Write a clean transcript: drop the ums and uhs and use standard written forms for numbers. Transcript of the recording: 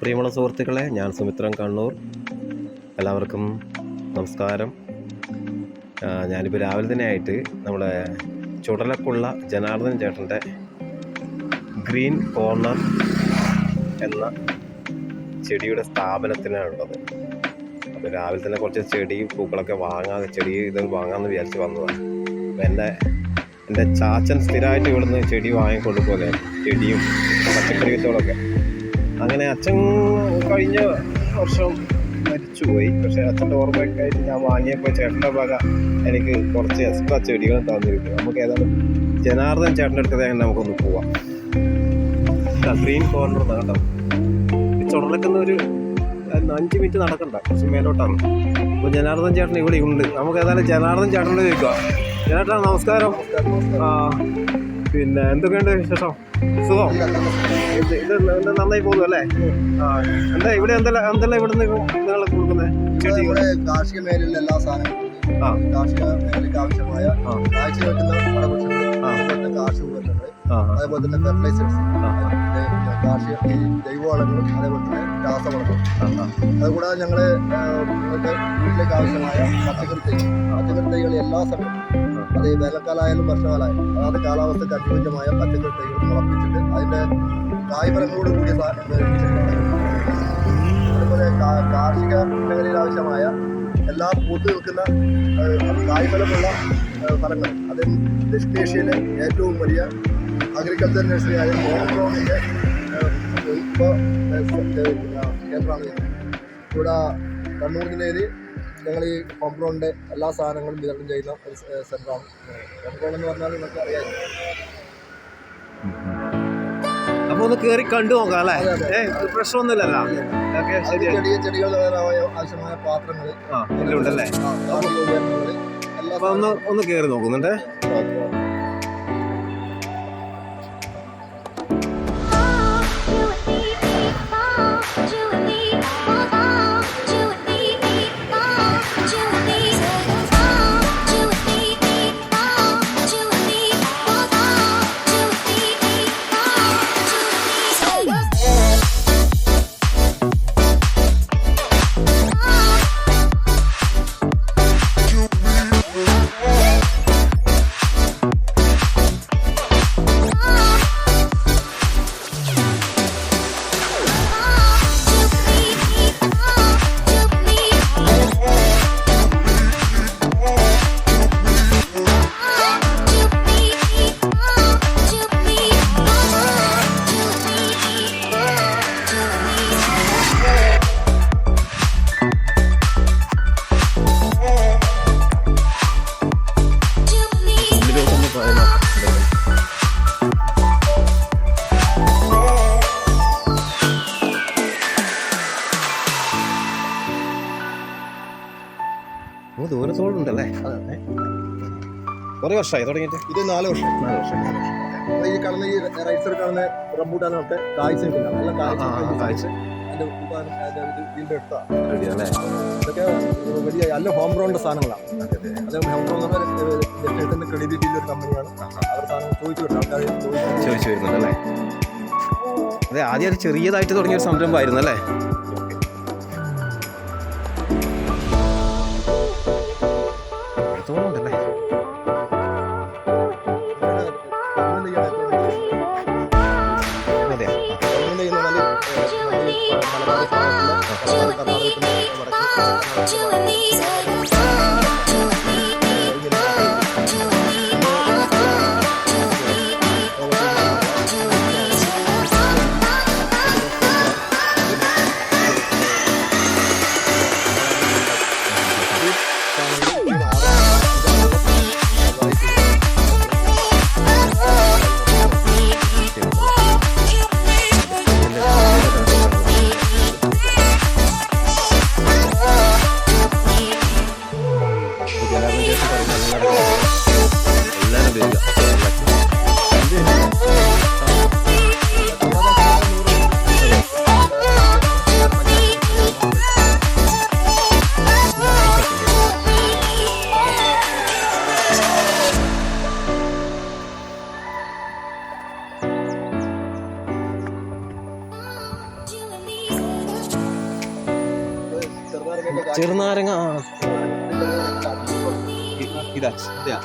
പ്രിയമുള്ള സുഹൃത്തുക്കളെ, ഞാൻ സുമിത്രൻ കണ്ണൂർ. എല്ലാവർക്കും നമസ്കാരം. ഞാനിപ്പോൾ രാവിലെ തന്നെ ആയിട്ട് നമ്മുടെ ചുടലക്കുള്ള ജനാർദ്ദൻ ചേട്ടൻ്റെ ഗ്രീൻ കോർണർ എന്ന ചെടിയുടെ സ്ഥാപനത്തിനാണുള്ളത്. അപ്പോൾ രാവിലെ തന്നെ കുറച്ച് ചെടി പൂക്കളൊക്കെ വാങ്ങാമെന്ന് വിചാരിച്ച് വന്നതാണ്. അപ്പോൾ എൻ്റെ ചാച്ചൻ സ്ഥിരമായിട്ട് ഇവിടുന്ന് ചെടി വാങ്ങിക്കൊണ്ട് പോലെ ചെടിയും പച്ചക്കറി വിത്തുകളൊക്കെ. അങ്ങനെ അച്ഛൻ കഴിഞ്ഞ വർഷം മരിച്ചുപോയി. പക്ഷേ അച്ഛൻ്റെ ഓർമ്മയ്ക്കായിട്ട് ഞാൻ വാങ്ങിയപ്പോൾ ചേട്ടൻ്റെ വക എനിക്ക് കുറച്ച് എക്സ്ട്രാ ചെടികൾ തന്നിരിക്കും. നമുക്ക് ഏതായാലും ജനാർദ്ദൻ ചേട്ടൻ്റെ അടുത്ത് അങ്ങനെ നമുക്കൊന്ന് പോവാം. ഗ്രീൻ കോർണർ കേട്ടോ. ചുടലക്കുന്ന ഒരു 5 മിനിറ്റ് നടക്കണ്ട, കുറച്ച് മേലോട്ടാണ്. അപ്പോൾ ജനാർദ്ദൻ ചേട്ടൻ ഇവിടെ ഉണ്ട്. നമുക്ക് ഏതായാലും ജനാർദ്ദൻ ചേട്ടനോട് ചോദിക്കുക. ചേട്ടാ നമസ്കാരം. പിന്നെ എന്തൊക്കെയുണ്ട് വിശേഷം? സുഖം? ഇത് നന്നായി പോകുന്നു അല്ലേ? എന്താ ഇവിടെ എന്തെല്ലാം ഇവിടെ നിന്ന് നിങ്ങൾ കൊടുക്കുന്നത്? ഇവിടെ കാർഷിക മേഖലയിലെ എല്ലാ സാധനങ്ങളും, കാർഷിക മേഖലയ്ക്ക് ആവശ്യമായ കാഴ്ച വെക്കുന്ന കാർഷിക ഉപകരണങ്ങൾ, അതേപോലെ തന്നെ ഫെർട്ടിലൈസേഴ്സ്, കാർഷിക ജൈവവളങ്ങളും, അതേപോലെ തന്നെ രാസവളങ്ങളും. അതുകൂടാതെ ഞങ്ങൾ വീട്ടിലേക്ക് ആവശ്യമായ പച്ചക്കറി തൈകൾ എല്ലാ സമയത്തും, അത് വേനൽക്കാലമായാലും വർഷകാലമായാലും അതായത് കാലാവസ്ഥയ്ക്ക് അനുയോജ്യമായ പച്ചക്കറി തൈകൾ മുളപ്പിച്ചിട്ട് അതിൻ്റെ കായ്ഫലങ്ങളോട് കൂടിയ അതുപോലെ കാർഷിക മേഖലയിൽ ആവശ്യമായ എല്ലാ പൂത്തു നിൽക്കുന്ന കായ്ഫലമുള്ള ഫലങ്ങൾ, അത് ദക്ഷിണേഷ്യയിലെ ഏറ്റവും വലിയ അഗ്രികൾച്ചർ നഴ്സറിയായ ഹോംഗ്രോണിൻ്റെ കേന്ദ്രമാണ്. ഇവിടെ കണ്ണൂർ ജില്ലയിൽ ഞങ്ങൾ ഈ ഹോംഗ്രോണിൻ്റെ എല്ലാ സാധനങ്ങളും വിതരണം ചെയ്യുന്ന ഒരു സെൻ്ററാണ്. ഹോംഗ്രോൺ എന്ന് പറഞ്ഞാൽ നിങ്ങൾക്ക് അറിയാം. അപ്പോൾ ഒന്ന് കയറി കണ്ടു നോക്കാം അല്ലേ? പ്രശ്നമൊന്നുമില്ലല്ലോ. ചെടികൾ ആവശ്യമായ പാത്രങ്ങൾ എല്ലാം ഉണ്ടല്ലേ? അപ്പോൾ ഒന്ന് കയറി നോക്കുന്നുണ്ട്. ദൂരത്തോടുണ്ടല്ലേ? കുറേ വർഷമായി തുടങ്ങിയിട്ട്? ഇത് 4 വർഷം. ഈ കാണുന്ന ഈ റൈറ്റ് സൈഡ് കാണുന്ന റംബൂട്ടാനൊക്കെ കായ്ച്ച നല്ല കായ്ച്ച ഇതിൻ്റെ എടുത്താണ്. ഇതൊക്കെ വലിയ നല്ല ഹോം ഗ്രൗണ്ട് സാധനങ്ങളാണ്. അത് ഹോം ഗ്രൗണ്ട് എന്ന് ക്രെഡിബിലിറ്റിയുള്ള ഒരു കമ്പനിയാണ്. അവർ സാധനം ചോദിച്ചു വരുന്നുണ്ടല്ലേ? അതെ, ആദ്യം ചെറിയതായിട്ട് തുടങ്ങിയൊരു സംരംഭമായിരുന്നു അല്ലേ? തോന്നുന്നുണ്ടല്ലേ? ചെറുനാരങ്ങയൊക്കെ ചെറുനാരങ്ങ കാച്ചി ഇതാ ഇതാ